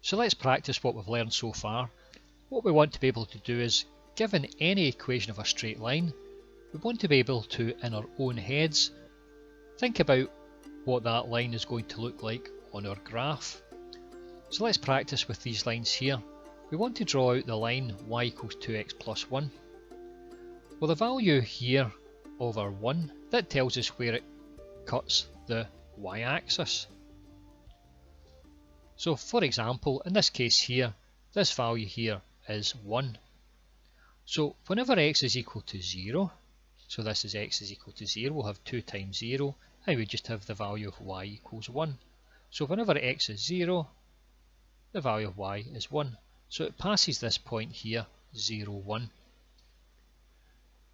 So let's practice what we've learned so far. What we want to be able to do is, given any equation of a straight line, we want to be able to, in our own heads, think about what that line is going to look like on our graph. So let's practice with these lines here. We want to draw out the line y equals 2x plus 1. Well, the value here of our 1, that tells us where it cuts the y-axis. So for example, in this case here, this value here is 1. So whenever x is equal to 0, so this is x is equal to 0, we'll have 2 times 0, and we just have the value of y equals 1. So whenever x is 0, the value of y is 1. So it passes this point here, 0, 1.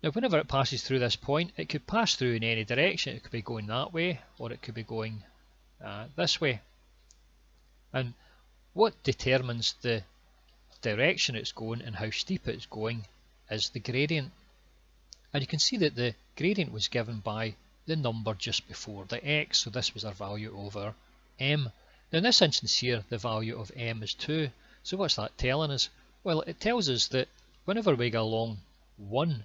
Now whenever it passes through this point, it could pass through in any direction. It could be going that way, or it could be going this way. And what determines the direction it's going and how steep it's going is the gradient. And you can see that the gradient was given by the number just before the x, so this was our value over m. Now in this instance here, the value of m is 2. So what's that telling us? Well, it tells us that whenever we go along 1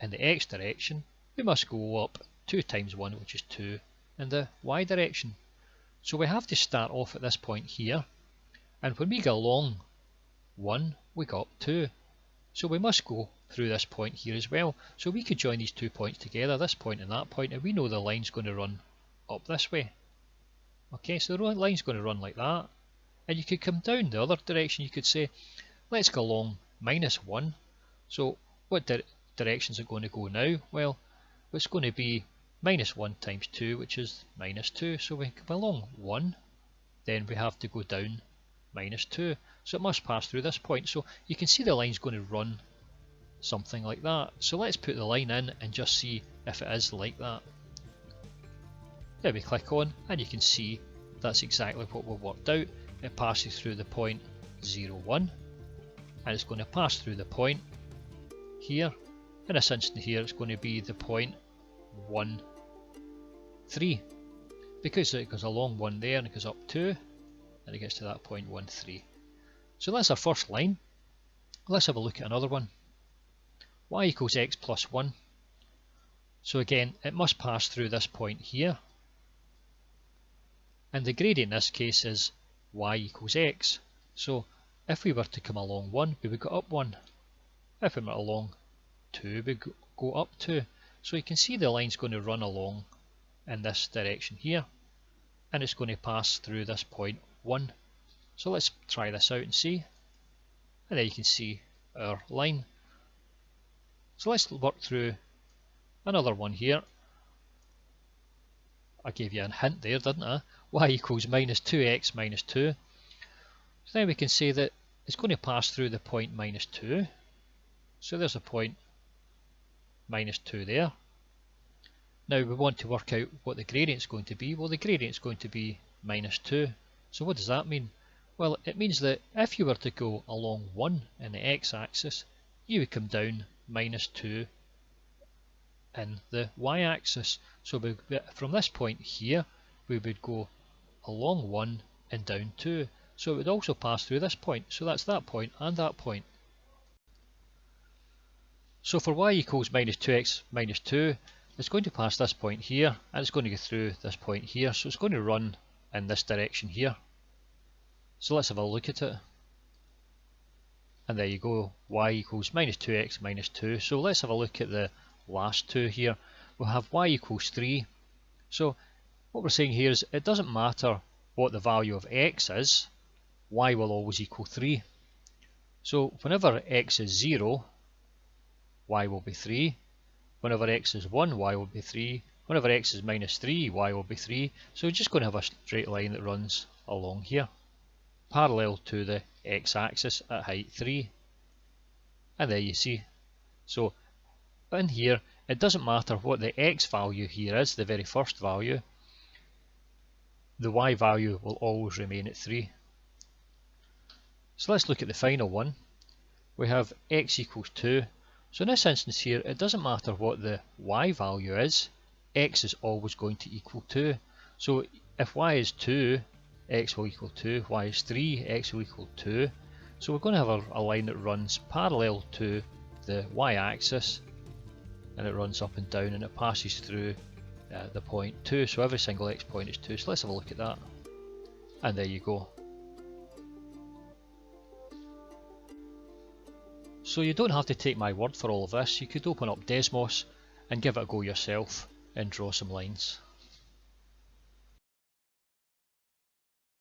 in the x direction, we must go up 2 times 1, which is 2, in the y direction. So we have to start off at this point here, and when we go along 1, we go up 2. So we must go through this point here as well. So we could join these 2 points together, this point and that point, and we know the line's going to run up this way. Okay, so the line's going to run like that. And you could come down the other direction. You could say, let's go along -1. So what direction is it going to go now? Well, it's going to be -1 times 2, which is -2. So we come along 1, then we have to go down -2. So it must pass through this point. So you can see the line's going to run something like that. So let's put the line in and just see if it is like that. There we click on, and you can see that's exactly what we've worked out. It passes through the point 0, 1, and it's going to pass through the point here. In this instance here, it's going to be the point 1, 3, because it goes along 1 there and it goes up 2, and it gets to that point 1, 3. So that's our first line. Let's have a look at another one. Y equals x plus 1. So again, it must pass through this point here, and the gradient in this case is y equals x. So if we were to come along 1, we would go up 1. If we went along 2, we would go up 2. So you can see the line's going to run along in this direction here, and it's going to pass through this point 1. So let's try this out and see. And there you can see our line. So let's work through another one here. I gave you a hint there, didn't I? Y equals -2x minus 2. So now we can say that it's going to pass through the point -2. So there's a point -2 there. Now we want to work out what the gradient is going to be. Well, the gradient is going to be -2. So what does that mean? Well, it means that if you were to go along 1 in the x-axis, you would come down -2 in the y-axis. So from this point here, we would go along 1 and down 2. So it would also pass through this point. So that's that point and that point. So for y equals -2x minus 2, it's going to pass this point here, and it's going to go through this point here. So it's going to run in this direction here. So let's have a look at it. And there you go, y equals -2x minus 2. So let's have a look at the last two here. We'll have y equals 3. So what we're saying here is it doesn't matter what the value of x is, y will always equal 3. So whenever x is 0, y will be 3. Whenever x is 1, y will be 3. Whenever x is -3, y will be 3. So we're just going to have a straight line that runs along here, parallel to the x-axis at height 3. And there you see. So in here, it doesn't matter what the x value here is, the very first value, the y value will always remain at 3. So let's look at the final one. We have x equals 2. So in this instance here, it doesn't matter what the y value is, x is always going to equal 2. So if y is 2, x will equal 2, y is 3, x will equal 2. So we're going to have a line that runs parallel to the y-axis, and it runs up and down, and it passes through the point 2, so every single x point is 2. So let's have a look at that, and there you go. So you don't have to take my word for all of this. You could open up Desmos and give it a go yourself and draw some lines.